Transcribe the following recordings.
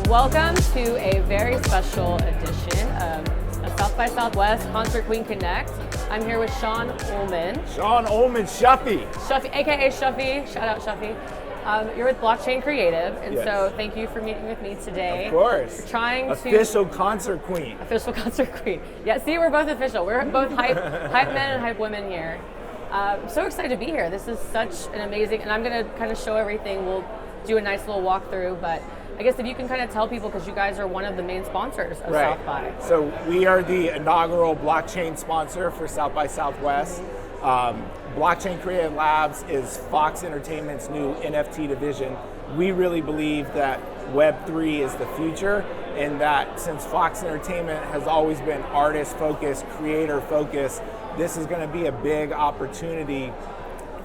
Welcome to a very special edition of South by Southwest Concert Queen Connect. I'm here with Shawn Ullman. Shawn Ullman, Shuffy. Shuffy, aka Shuffy. Shout out Shuffy. You're with Blockchain Creative, and Yes. So thank you for meeting with me today. Of course. We're trying Official concert queen. Official concert queen. Yeah, see, we're both official. We're both hype men and hype women here. I'm so excited to be here. This is such an amazing, and I'm going to kind of show everything. We'll do a nice little walkthrough, but I guess if you can kind of tell people, because you guys are one of the main sponsors of Right. South by. So we are the inaugural blockchain sponsor for South by Southwest. Blockchain Creative Labs is Fox Entertainment's new NFT division. We really believe that Web3 is the future, and that since Fox Entertainment has always been artist-focused, creator-focused, this is going to be a big opportunity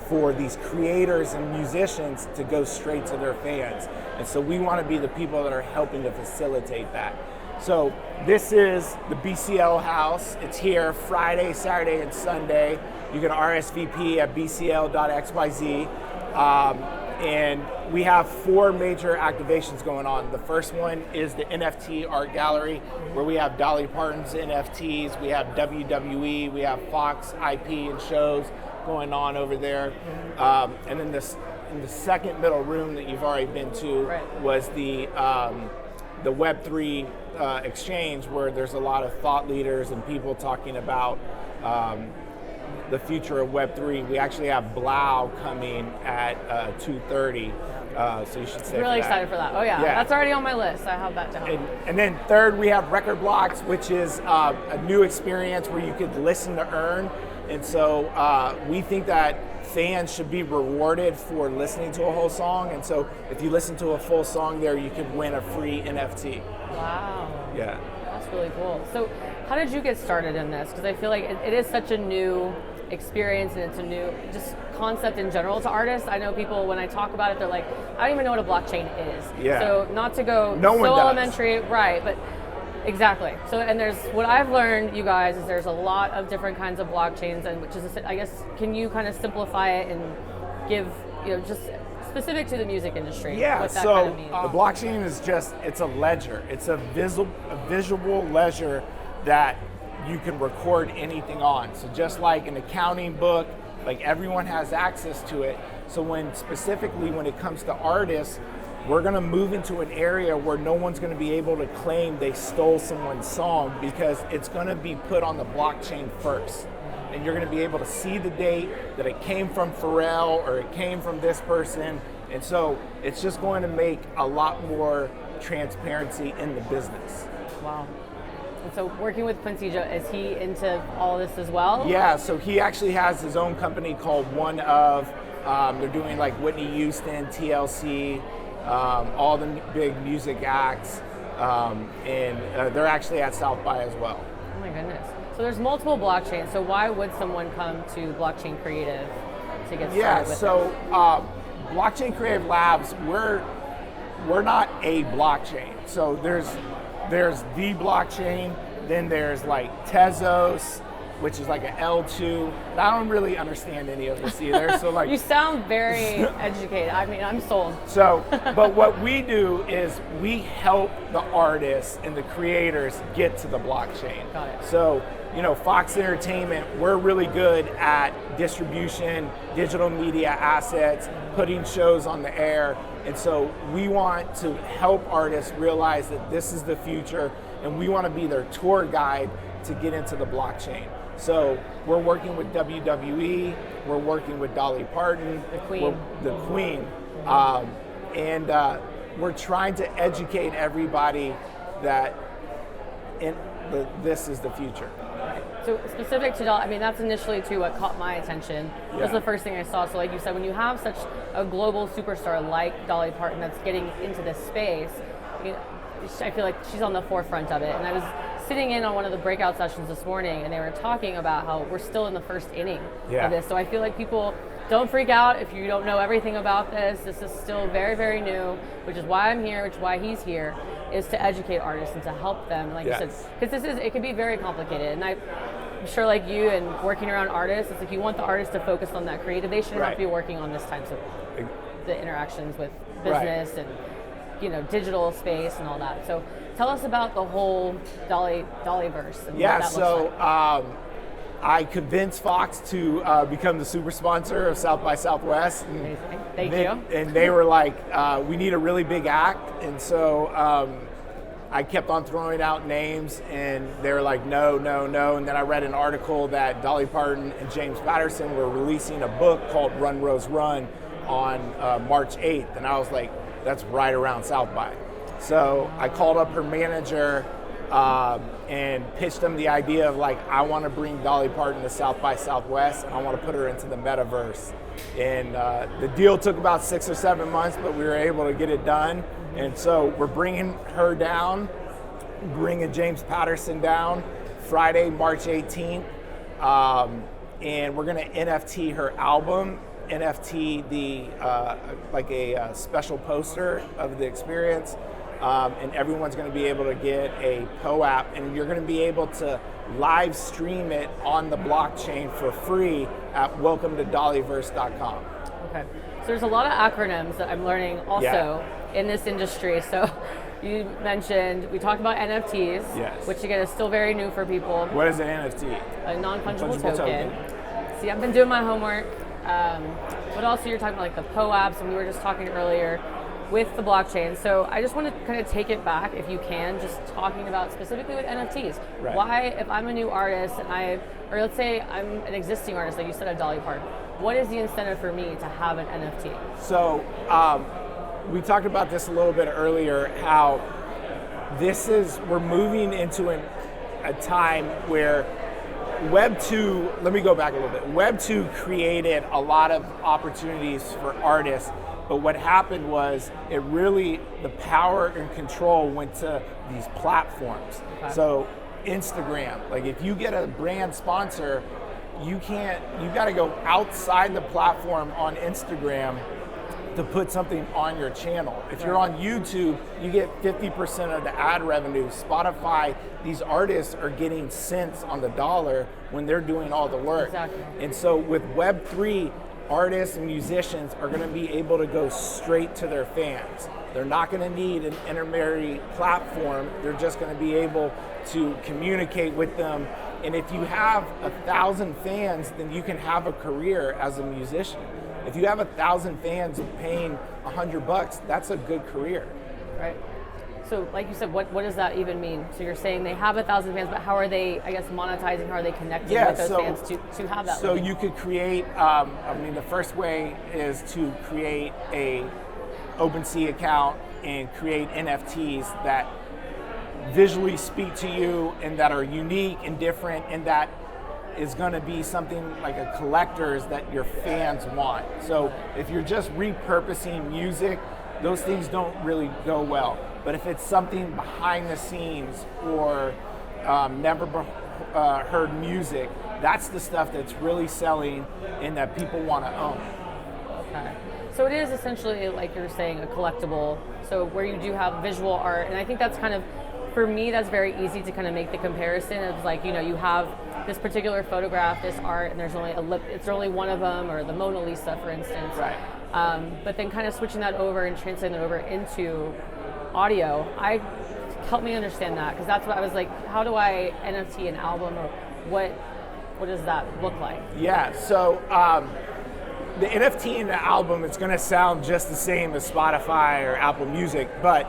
for these creators and musicians to go straight to their fans. And so we want to be the people that are helping to facilitate that. So this is the BCL house. It's here Friday, Saturday, and Sunday. You can RSVP at bcl.xyz. And we have 4 major activations going on. The first one is the NFT art gallery, where we have Dolly Parton's NFTs, we have WWE, we have Fox IP and shows going on over there. And then in the second middle room that you've already been to was the Web3 exchange, where there's a lot of thought leaders and people talking about the future of Web3. We actually have Blau coming at 2:30, so you should stay Really for that. excited for that. Oh yeah, that's already on my list. I have that down. And then third, we have Record Blocks, which is a new experience where you could listen to earn. And so we think that fans should be rewarded for listening to a whole song. And so if you listen to a full song there, you could win a free NFT. Wow. Yeah. That's really cool. So how did you get started in this? Because I feel like it is such a new experience, and it's a new just concept in general to artists. I know people, when I talk about it, they're like, I don't even know what a blockchain is. Yeah. So not to go No one so does. elementary, right, but exactly. So, and there's, what I've learned, you guys, is there's a lot of different kinds of blockchains, and which is, I guess, can you kind of simplify it and give, just specific to the music industry? Yeah, what that so kind of means. the blockchain is just, it's a ledger. It's a visual ledger that you can record anything on. So just like an accounting book, like everyone has access to it. So specifically when it comes to artists, we're gonna move into an area where no one's gonna be able to claim they stole someone's song, because it's gonna be put on the blockchain first. And you're gonna be able to see the date that it came from Pharrell or it came from this person. And so it's just going to make a lot more transparency in the business. Wow. And so working with Quincy Joe, is he into all this as well? Yeah, so he actually has his own company called One Of. They're doing like Whitney Houston, TLC, all the big music acts, and they're actually at South by as well. Oh my goodness. So there's multiple blockchains. So why would someone come to Blockchain Creative to get started with so Blockchain Creative Labs, we're not a blockchain. So there's the blockchain, then there's like Tezos, which is like an L2. I don't really understand any of this either. So like, You sound very educated. I mean, I'm sold. So, but what we do is we help the artists and the creators get to the blockchain. Got it. So, Fox Entertainment, we're really good at distribution, digital media assets, putting shows on the air. And so we want to help artists realize that this is the future, and we want to be their tour guide to get into the blockchain. So we're working with WWE, we're working with Dolly Parton, The Queen. And we're trying to educate everybody that this is the future. So specific to Dolly, I mean, that's initially too what caught my attention. That was the first thing I saw. So like you said, when you have such a global superstar like Dolly Parton that's getting into this space, I feel like she's on the forefront of it. And I was sitting in on one of the breakout sessions this morning, and they were talking about how we're still in the first inning of this. So I feel like people don't freak out if you don't know everything about this. This is still very, very new, which is why I'm here, which is why he's here, is to educate artists and to help them, like you said, because it can be very complicated. And I'm sure, like you and working around artists, it's like you want the artist to focus on that creative. They shouldn't have to be working on this types of the interactions with business and digital space and all that. So tell us about the whole Dollyverse and Yeah, what that so looks like. I convinced Fox to become the super sponsor of South by Southwest. Amazing. Thank you. And they were like, we need a really big act. And so I kept on throwing out names, and they were like, no, no, no. And then I read an article that Dolly Parton and James Patterson were releasing a book called Run, Rose, Run on March 8th. And I was like, that's right around South by. So I called up her manager and pitched them the idea of like, I want to bring Dolly Parton to South by Southwest, and I want to put her into the metaverse. And the deal took about 6 or 7 months, but we were able to get it done. And so we're bringing her down, bringing James Patterson down Friday, March 18th. And we're going to NFT her album, NFT like a special poster of the experience. And everyone's going to be able to get a POAP, and you're going to be able to live stream it on the blockchain for free at welcome-to-dollyverse.com. Okay, so there's a lot of acronyms that I'm learning also in this industry. So you mentioned, we talked about NFTs, which again is still very new for people. What is an NFT? A non-fungible token. See, I've been doing my homework. What else are you talking about, like the POAPs, and we were just talking earlier with the blockchain. So I just want to kind of take it back, if you can, just talking about specifically with NFTs. Right. Why, if I'm a new artist and or let's say I'm an existing artist, like you said at Dolly Parton, what is the incentive for me to have an NFT? So we talked about this a little bit earlier, how we're moving into a time where Web 2, let me go back a little bit. Web 2 created a lot of opportunities for artists. But what happened was the power and control went to these platforms. Okay. So Instagram, like if you get a brand sponsor, you got to go outside the platform on Instagram to put something on your channel. If you're on YouTube, you get 50% of the ad revenue. Spotify, these artists are getting cents on the dollar when they're doing all the work. Exactly. And so with Web3, artists and musicians are going to be able to go straight to their fans. They're not going to need an intermediary platform. They're just going to be able to communicate with them. And if you have 1,000 fans, then you can have a career as a musician. If you have 1,000 fans paying $100, that's a good career. Right. So like you said, what does that even mean? So you're saying they have 1,000 fans, but how are they, I guess, monetizing? How are they connecting with those fans to have that? So you could create, the first way is to create a OpenSea account and create NFTs that visually speak to you and that are unique and different, and that is going to be something like a collector's that your fans want. So if you're just repurposing music, those things don't really go well. But if it's something behind the scenes or never heard music, that's the stuff that's really selling and that people want to own. Okay. So it is essentially, like you're saying, a collectible, so where you do have visual art, and I think that's kind of, for me, that's very easy to kind of make the comparison. It's like, you have this particular photograph, this art, and there's only one of them, or the Mona Lisa, for instance. Right. But then kind of switching that over and translating it over into audio, help me understand that, because that's what I was like, how do I NFT an album, or what does that look like? Yeah, so the NFT in the album, it's going to sound just the same as Spotify or Apple Music, but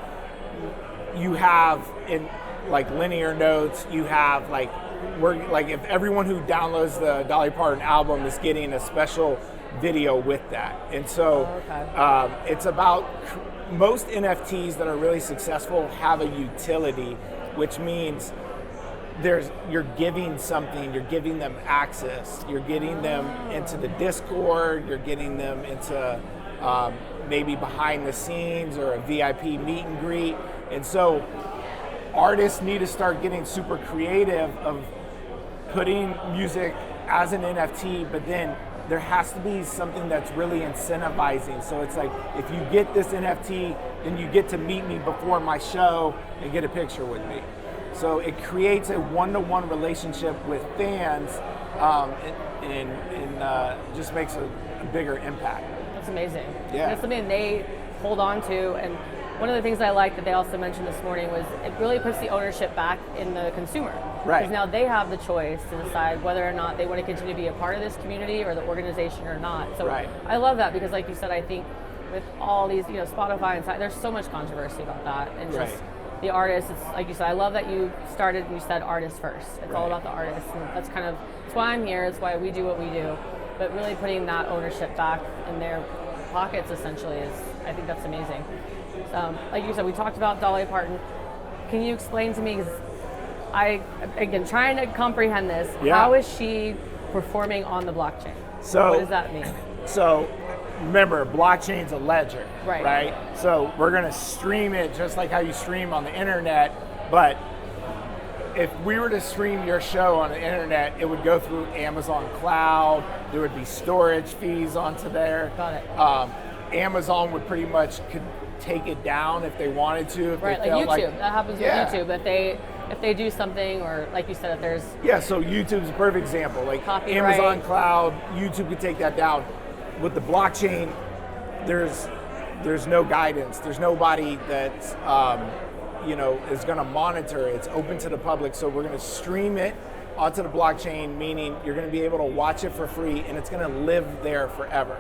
you have in like linear notes, you have if everyone who downloads the Dolly Parton album is getting a special video with that. And so it's about, most NFTs that are really successful have a utility, which means you're giving something, you're giving them access, you're getting them into the Discord, you're getting them into maybe behind the scenes or a VIP meet and greet. And so artists need to start getting super creative of putting music as an NFT, but then there has to be something that's really incentivizing. So it's like, if you get this NFT, then you get to meet me before my show and get a picture with me. So it creates a one-to-one relationship with fans, and just makes a bigger impact. That's amazing. Yeah. And it's something they hold on to, and one of the things I like that they also mentioned this morning was it really puts the ownership back in the consumer. Right. Because now they have the choice to decide whether or not they want to continue to be a part of this community or the organization or not. So right. I love that because, like you said, I think with all these, Spotify and there's so much controversy about that, and just right. the artists. It's like you said. I love that you started and you said artists first. It's right. all about the artists, and that's why I'm here. It's why we do what we do. But really putting that ownership back in their pockets essentially I think that's amazing. Like you said, we talked about Dolly Parton. Can you explain to me, because again, trying to comprehend this, how is she performing on the blockchain? So, what does that mean? So remember, blockchain's a ledger, right? So we're going to stream it just like how you stream on the internet, but if we were to stream your show on the internet, it would go through Amazon Cloud. There would be storage fees onto there. Got it. Amazon would pretty much could take it down if they wanted to. If right, they like felt YouTube. That happens with YouTube. If they do something, or like you said, if there's so YouTube's a perfect example. Like copyright. Amazon Cloud, YouTube could take that down. With the blockchain, there's no guidance. There's nobody that's is going to monitor. It's open to the public, so we're going to stream it onto the blockchain, meaning you're going to be able to watch it for free, and it's going to live there forever.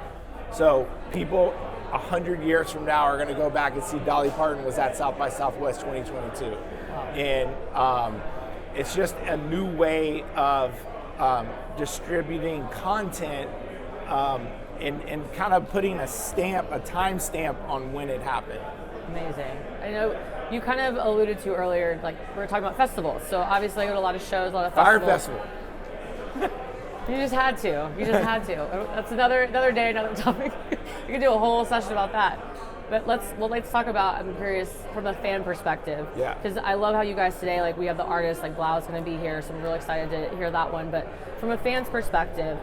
So people 100 years from now are going to go back and see Dolly Parton was at South by Southwest 2022. Wow. And it's just a new way of distributing content and kind of putting a time stamp on when it happened. Amazing. I know you kind of alluded to earlier, like we were talking about festivals. So obviously I go to a lot of shows, a lot of festivals. Fire Festival. You just had to. That's another day, another topic. You could do a whole session about that. But let's talk about, I'm curious, from a fan perspective. Yeah. Because I love how you guys today, like we have the artists, like Blau's going to be here, so I'm really excited to hear that one. But from a fan's perspective,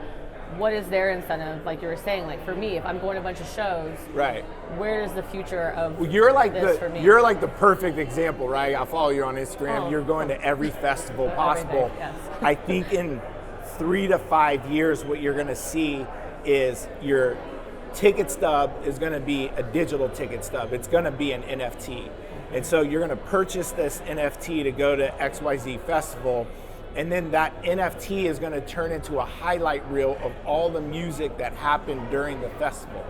what is their incentive? Like you were saying, like for me, if I'm going to a bunch of shows, right? Where is the future of you're like this for me? You're like the perfect example, right? I follow you on Instagram. Oh. You're going to every festival possible. Yes. I think in 3 to 5 years, what you're going to see is your ticket stub is going to be a digital ticket stub. It's going to be an NFT. And so you're going to purchase this NFT to go to XYZ festival, and then that NFT is going to turn into a highlight reel of all the music that happened during the festival.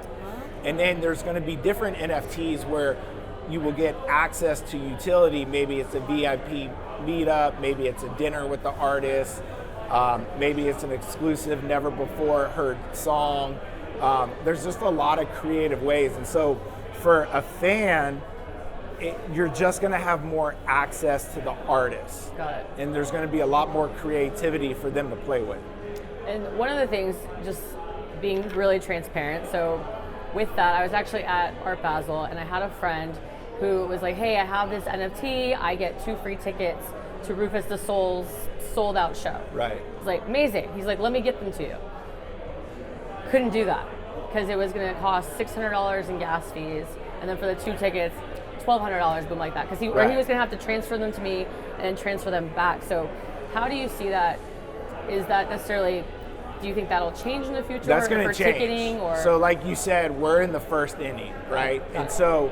And then there's going to be different NFTs where you will get access to utility. Maybe it's a VIP meetup, maybe it's a dinner with the artist, maybe it's an exclusive never before heard song. There's just a lot of creative ways. And so for a fan, you're just going to have more access to the artists. Got it. And there's going to be a lot more creativity for them to play with. And one of the things, just being really transparent, so with that, I was actually at Art Basel, and I had a friend who was like, hey, I have this NFT, I get 2 free tickets to Rufus the Soul's sold out show. Right. I was like, amazing. He's like, let me get them to you. Couldn't do that because it was going to cost $600 in gas fees, and then for the 2 tickets, $1,200, boom, like that. Because he was going to have to transfer them to me and then transfer them back. So how do you see that? Is that necessarily, do you think that'll change in the future? That's going to change. Ticketing, or? So like you said, we're in the first inning, right? Got And it. so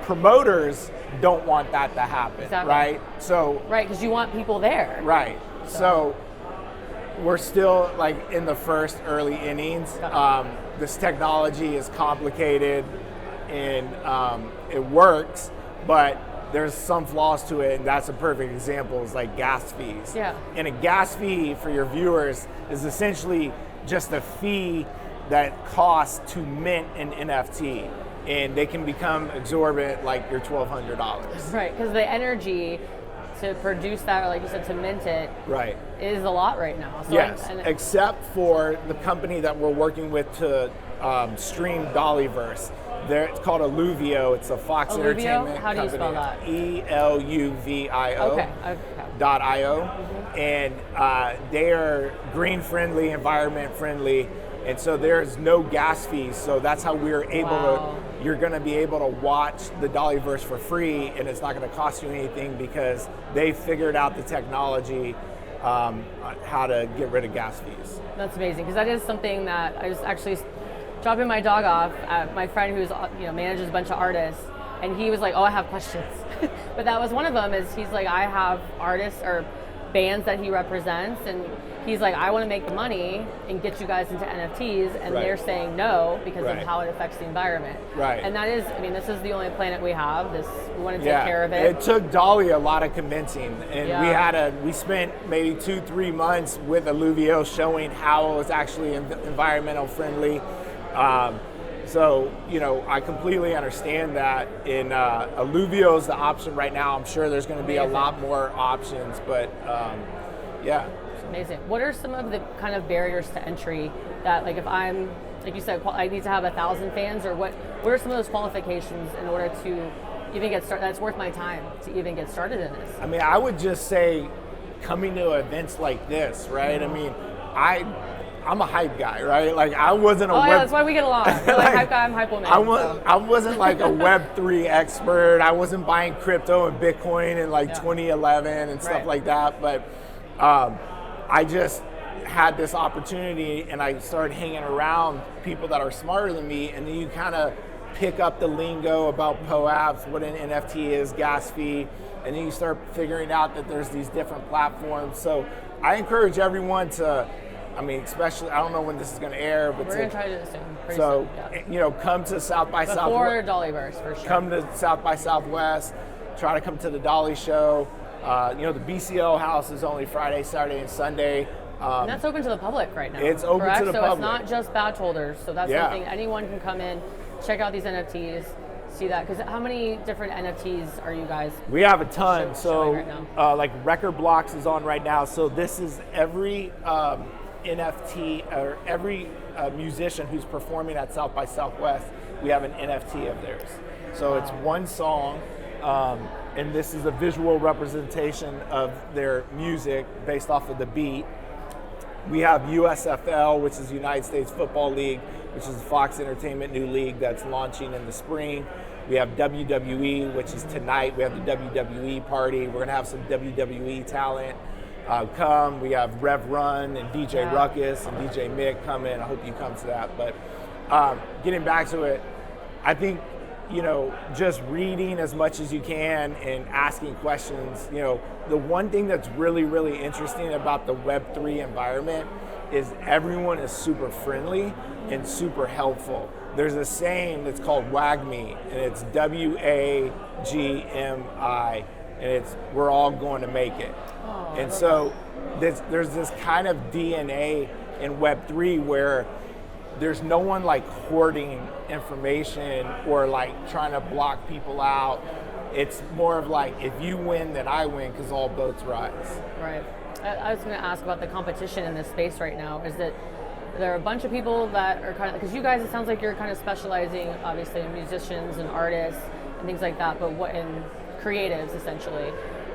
promoters don't want that to happen, Exactly. right? So right, because you want people there. right. So we're still like in the first early innings. This technology is complicated and it works, but there's some flaws to it, and that's a perfect example is like gas fees. Yeah. And a gas fee for your viewers is essentially just a fee that costs to mint an NFT, and they can become exorbitant, like your $1,200. Right, because the energy to produce that, or like you said, to mint it, right, is a lot right now. So yes, except for the company that we're working with to stream Dollyverse. It's called Alluvio. It's a Fox Alluvio? Entertainment How do you company. spell that? ELUVIO. Okay. .io, and they are green friendly, environment friendly, and so there's no gas fees. So that's how we're able Wow. to. You're going to be able to watch the Dollyverse for free, and it's not going to cost you anything because they figured out the technology how to get rid of gas fees. That's amazing, because that is something that I was actually dropping my dog off at my friend who's manages a bunch of artists, and he was like, "Oh, I have questions," but that was one of them. Is he's like, I have artists or bands that he represents, and he's like, I want to make the money and get you guys into NFTs, and they're saying no because of how it affects the environment. Right. And that is, I mean, this is the only planet we have. We want to take care of it. It took Dolly a lot of convincing, and we spent maybe 2-3 months with Alluvio showing how it was actually environmental friendly. So, I completely understand that. In Alluvio is the option right now. I'm sure there's going to be a lot more options, but yeah. Amazing. What are some of the kind of barriers to entry that, like, if I'm, like you said, I need to have 1,000 fans, or what are some of those qualifications in order to even get started, that's worth my time to even get started in this? I mean, I would just say coming to events like this, right? I mean, I'm a hype guy, right? Like, I wasn't a that's why we get along. You're like hype guy, I'm hype woman. I wasn't like a Web3 expert. I wasn't buying crypto and Bitcoin in 2011 and stuff like that. But I just had this opportunity, and I started hanging around people that are smarter than me, and then you kind of pick up the lingo about POAPs, what an NFT is, gas fee, and then you start figuring out that there's these different platforms. So I encourage everyone to, I mean, especially, I don't know when this is going to air, but we're going to try to do this soon. So, soon, come to South by Southwest. Before Dollyverse, for sure. Come to South by Southwest. Try to come to the Dolly show. The BCL house is only Friday, Saturday, and Sunday. And that's open to the public right now. It's open to the public. So it's not just badge holders. So that's something anyone can come in, check out these NFTs, see that. Because how many different NFTs are you guys? We have a ton. So right like Record Blocks is on right now. So this is every NFT or every musician who's performing at South by Southwest. We have an NFT of theirs. So it's one song. And this is a visual representation of their music based off of the beat. We have USFL, which is the United States Football League, which is the Fox Entertainment new league that's launching in the spring. We have WWE, which is tonight. We have the WWE party. We're going to have some WWE talent come. We have Rev Run and DJ Ruckus and DJ Mick coming. I hope you come to that. But getting back to it, I think, just reading as much as you can and asking questions. The one thing that's really, really interesting about the Web3 environment is everyone is super friendly and super helpful. There's a saying that's called WAGMI, and it's WAGMI, and it's we're all going to make it. And so there's this kind of DNA in Web3 where there's no one like hoarding information or like trying to block people out. It's more of like, if you win, then I win, because all boats rise. Right. I was going to ask about the competition in this space right now. Is that there are a bunch of people that are kind of, because you guys, it sounds like you're kind of specializing, obviously, in musicians and artists and things like that, but what in creatives, essentially.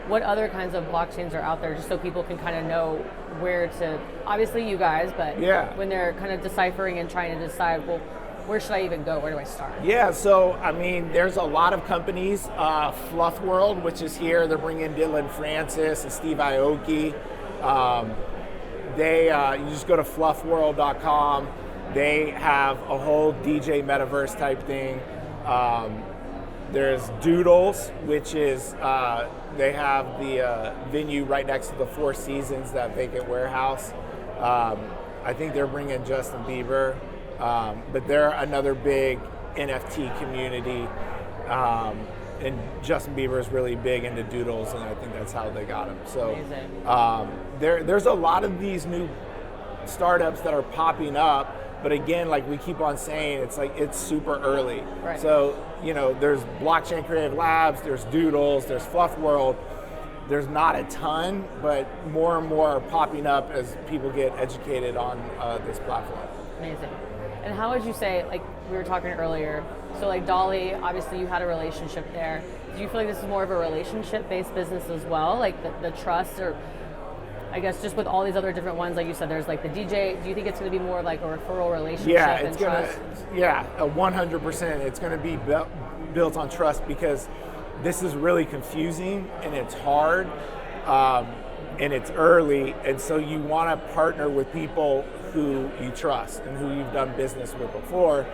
What other kinds of blockchains are out there, just so people can kind of know where to, obviously you guys, but when they're kind of deciphering and trying to decide, well, where should I even go? Where do I start? Yeah, so, I mean, there's a lot of companies. Fluff World, which is here, they're bringing Dylan Francis and Steve Aoki. You just go to fluffworld.com. They have a whole DJ metaverse type thing. There's Doodles, which is, they have the venue right next to the Four Seasons, that vacant warehouse. I think they're bringing Justin Bieber, but they're another big NFT community. And Justin Bieber is really big into Doodles, and I think that's how they got him. So there's a lot of these new startups that are popping up. But again, like we keep on saying, it's like it's super early. Right. So, there's Blockchain Creative Labs, there's Doodles, there's Fluff World. There's not a ton, but more and more are popping up as people get educated on this platform. Amazing. And how would you say, like we were talking earlier, so like Dolly, obviously you had a relationship there. Do you feel like this is more of a relationship-based business as well? Like the trust, or I guess just with all these other different ones, like you said, there's like the DJ. Do you think it's going to be more like a referral relationship? Yeah, and trust? 100%. It's going to be built on trust, because this is really confusing and it's hard and it's early, and so you want to partner with people who you trust and who you've done business with before.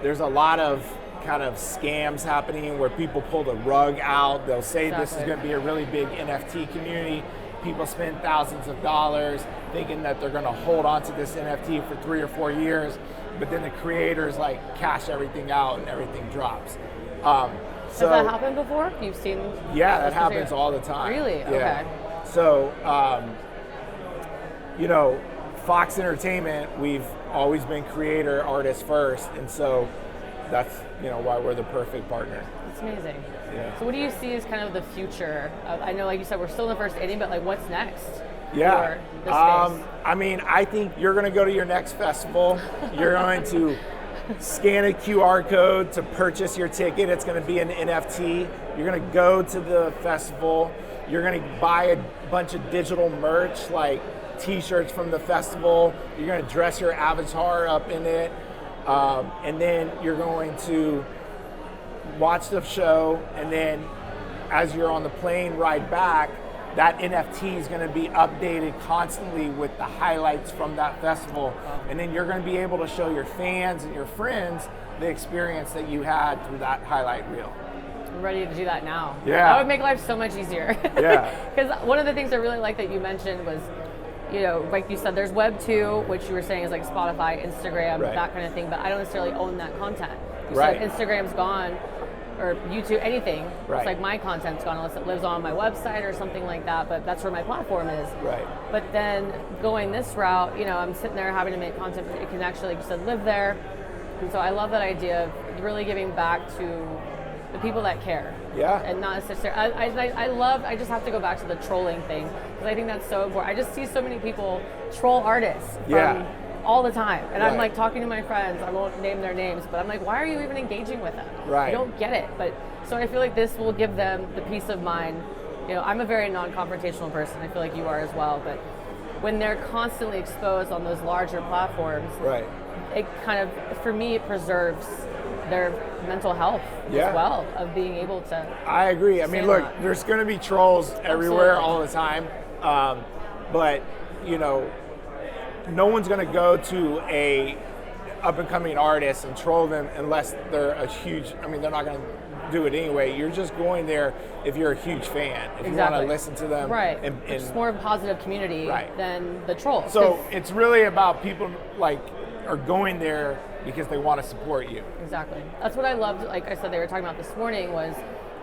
There's a lot of kind of scams happening where people pull the rug out. They'll say this is going to be a really big NFT community. People spend thousands of dollars thinking that they're going to hold on to this NFT for 3 or 4 years, but then the creators like cash everything out and everything drops. Has that happened before? You've seen? Yeah, that happens all the time. Really? Yeah. Okay. So, you know, Fox Entertainment, we've always been creator artists first, and so that's, you know, why we're the perfect partner. It's amazing. Yeah. So what do you see as kind of the future? I know, like you said, we're still in the first inning, but like what's next? Yeah. For this space? I mean, I think you're going to go to your next festival. You're going to scan a QR code to purchase your ticket. It's going to be an NFT. You're going to go to the festival. You're going to buy a bunch of digital merch like t-shirts from the festival. You're going to dress your avatar up in it. And then you're going to watch the show, and then as you're on the plane ride back, that NFT is going to be updated constantly with the highlights from that festival. And then you're going to be able to show your fans and your friends the experience that you had through that highlight reel. I'm ready to do that now. Yeah. That would make life so much easier. Yeah. Because one of the things I really like that you mentioned was, you know, like you said, there's Web 2, which you were saying is like Spotify, Instagram, Right. that kind of thing, but I don't necessarily own that content. You Right. said Instagram's gone, or YouTube, anything. Right. It's like my content's gone unless it lives on my website or something like that, but that's where my platform is. Right. But then going this route, you know, I'm sitting there having to make content, but it can actually, like you said, live there. And so I love that idea of really giving back to the people that care. Yeah. And not necessarily, I just have to go back to the trolling thing, because I think that's so important. I just see so many people troll artists from all the time. And I'm Right. like talking to my friends, I won't name their names, but I'm like, why are you even engaging with them? Right. I don't get it. But so I feel like this will give them the peace of mind. You know, I'm a very non-confrontational person. I feel like you are as well. But when they're constantly exposed on those larger platforms, Right. it kind of, for me, it preserves their mental health Yeah. as well, of being able to. I agree. I mean, stand look, that. there's going to be trolls everywhere Absolutely. all the time. But, you know, no one's going to go to a up-and-coming artist and troll them unless they're a huge, I mean, they're not going to do it anyway. You're just going there if you're a huge fan, if you want to listen to them. Right. And It's more of a positive community Right. than the trolls. so 'Cause- it's really about people like are going there because they want to support you. Exactly. That's what I loved, like I said, they were talking about this morning, was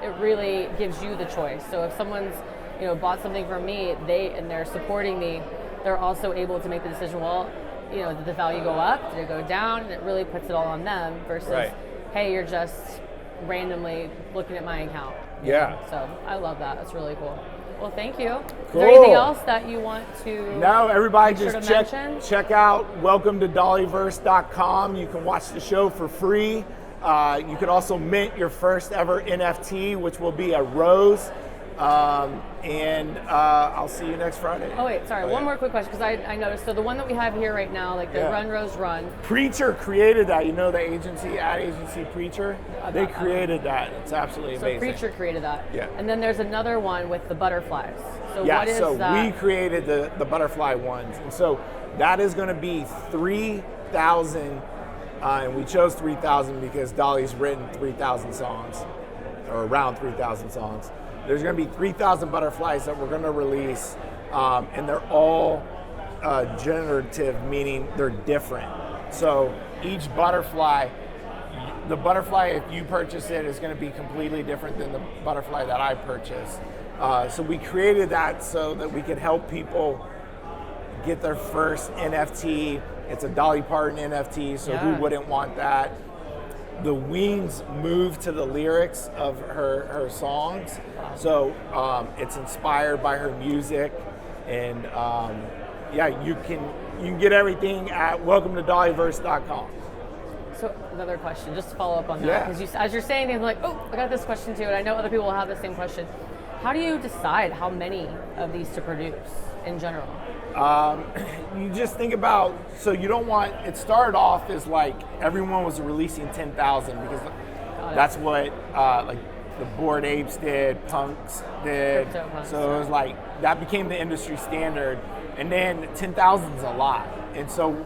it really gives you the choice. So if someone's, you know, bought something from me, and they're supporting me, they're also able to make the decision, well, you know, did the value go up? Did it go down? And it really puts it all on them versus, Right. hey, you're just randomly looking at my account. Yeah. So I love that. That's really cool. Well, thank you. Is Cool. there anything else that you want to? No, everybody make sure just to mention? check out welcome to Dollyverse.com. You can watch the show for free. You can also mint your first ever NFT, which will be a rose. And I'll see you next Friday. Oh wait, sorry. Oh, One yeah. more quick question, because I noticed. So the one that we have here right now, like the Yeah. Run Rose Run. Preacher created that. You know the agency, ad agency Preacher? They I don't- created that. It's absolutely So amazing. Preacher created that. Yeah. And then there's another one with the butterflies. So Yeah, what is so that? we created the butterfly ones. And so that is going to be 3,000, and we chose 3,000 because Dolly's written 3,000 songs, or around 3,000 songs. There's going to be 3,000 butterflies that we're going to release, and they're all generative, meaning they're different. So each butterfly, the butterfly, if you purchase it, is going to be completely different than the butterfly that I purchased. So we created that so that we could help people get their first NFT. It's a Dolly Parton NFT, so who Yeah. wouldn't want that? The wings move to the lyrics of her songs, so it's inspired by her music, and yeah, you can get everything at welcome to Dollyverse.com. So another question, just to follow up on that, Yeah. because as you're saying things, I'm like, oh, I got this question too, and I know other people will have the same question. How do you decide how many of these to produce in general? You just think about, so you don't want, it started off as like everyone was releasing 10,000 because that's what like the Bored Apes did, Punks did. CryptoPunks, So it was like, that became the industry standard. And then 10,000 is a lot. And so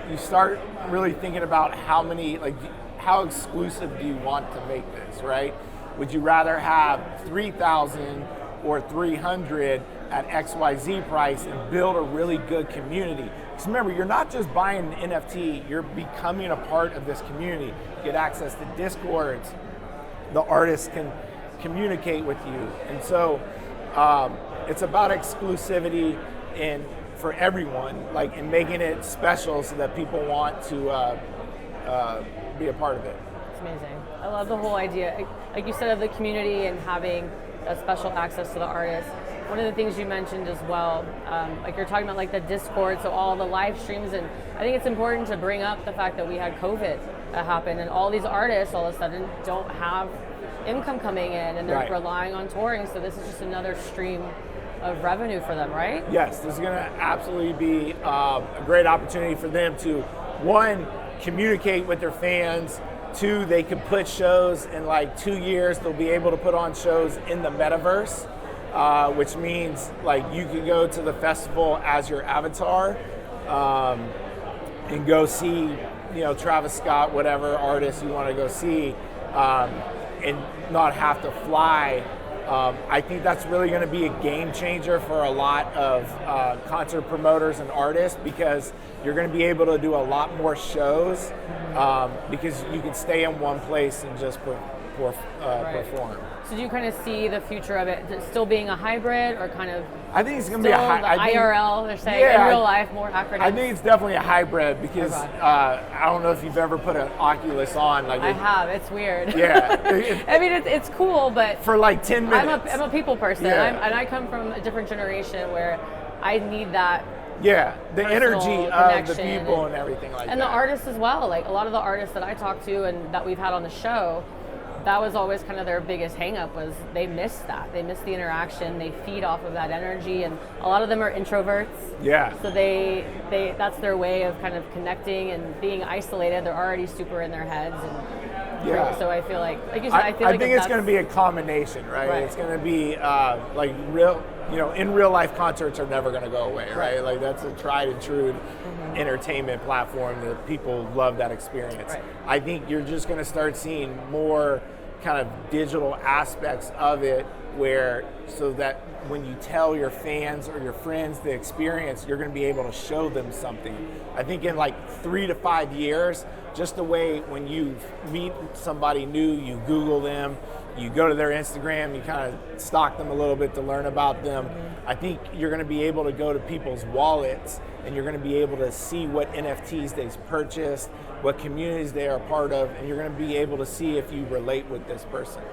you start really thinking about how many, like, how exclusive do you want to make this, right? Would you rather have 3,000 or 300 at XYZ price and build a really good community? Because remember, you're not just buying an NFT, you're becoming a part of this community. You get access to Discords, the artists can communicate with you. And so it's about exclusivity and for everyone, like, and making it special so that people want to be a part of it. It's amazing. I love the whole idea, like you said, of the community and having a special access to the artists. One of the things you mentioned as well, like you're talking about like the Discord, so all the live streams, and I think it's important to bring up the fact that we had COVID happen, and all these artists all of a sudden don't have income coming in, and they're Right. relying on touring, so this is just another stream of revenue for them, right? Yes, this is going to absolutely be a great opportunity for them to, one, communicate with their fans. Two, they can put shows in like 2 years. They'll be able to put on shows in the metaverse, which means like you can go to the festival as your avatar and go see, Travis Scott, whatever artist you want to go see, and not have to fly. I think that's really going to be a game changer for a lot of concert promoters and artists, because you're going to be able to do a lot more shows because you can stay in one place and just perform. So do you kind of see the future of it still being a hybrid, or kind of? I think it's going to be a IRL. They're saying in real life, more acronyms. I think it's definitely a hybrid, because I don't know if you've ever put an Oculus on. Like I have. It's weird. Yeah. I mean, it's cool, but for like 10 minutes. I'm a people person, Yeah. and I come from a different generation where I need that. Yeah, the energy of the connection people and everything like that. And the artists as well. Like a lot of the artists that I talk to and that we've had on the show, that was always kind of their biggest hang up, was they miss that. They miss the interaction. They feed off of that energy, and a lot of them are introverts. Yeah. So they that's their way of kind of connecting and being isolated. They're already super in their heads, and Yeah. so I feel like you said, I think it's going to be a combination, right? It's going to be like real, in real life concerts are never going to go away, right? Like that's a tried and true entertainment platform that people love that experience. Right. I think you're just going to start seeing more kind of digital aspects of it, where so that when you tell your fans or your friends the experience, you're going to be able to show them something. I think in like 3 to 5 years, just the way when you meet somebody new, you Google them, you go to their Instagram, you kind of stalk them a little bit to learn about them. I think you're going to be able to go to people's wallets, and you're going to be able to see what NFTs they've purchased, what communities they are a part of, and you're going to be able to see if you relate with this person.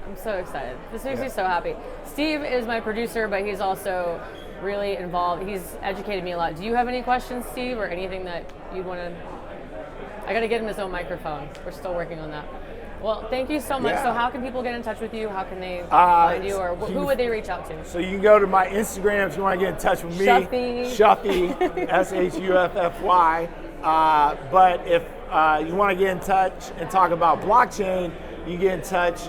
I'm so excited. This makes me so happy. Steve is my producer, but he's also really involved. He's educated me a lot. Do you have any questions, Steve, or anything that you'd want to? I got to get him his own microphone. We're still working on that. Well, thank you so much. Yeah. So how can people get in touch with you? How can they find you, or who would they reach out to? So you can go to my Instagram if you want to get in touch with me. Shuffy, Shuffy. But if you want to get in touch and talk about blockchain, you get in touch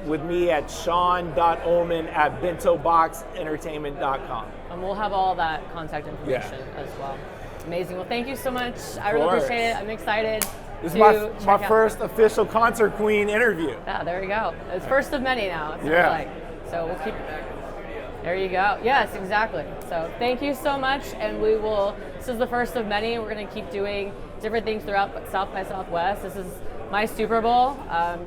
with me at Shawn.Ullman at bentoboxentertainment.com. And we'll have all that contact information as well. Amazing. Well, thank you so much. I really appreciate it. I'm excited. This is my first official Concert Queen interview. Yeah, there you go. It's first of many now, it sounds like. So we'll keep there you go. Yes, exactly. So thank you so much, and we will, this is the first of many. We're going to keep doing different things throughout South by Southwest. This is my Super Bowl.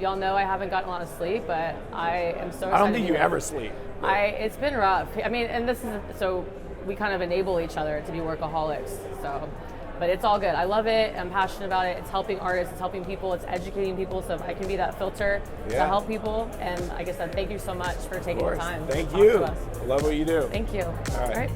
Y'all know I haven't gotten a lot of sleep, but I am so excited. I don't think you ever sleep. It's been rough. I mean, and this is, so we kind of enable each other to be workaholics. So, but it's all good. I love it. I'm passionate about it. It's helping artists. It's helping people. It's educating people. So if I can be that filter to help people. And like I said, thank you so much for taking the time. Thank to talk you. to us. I love what you do. Thank you. All right.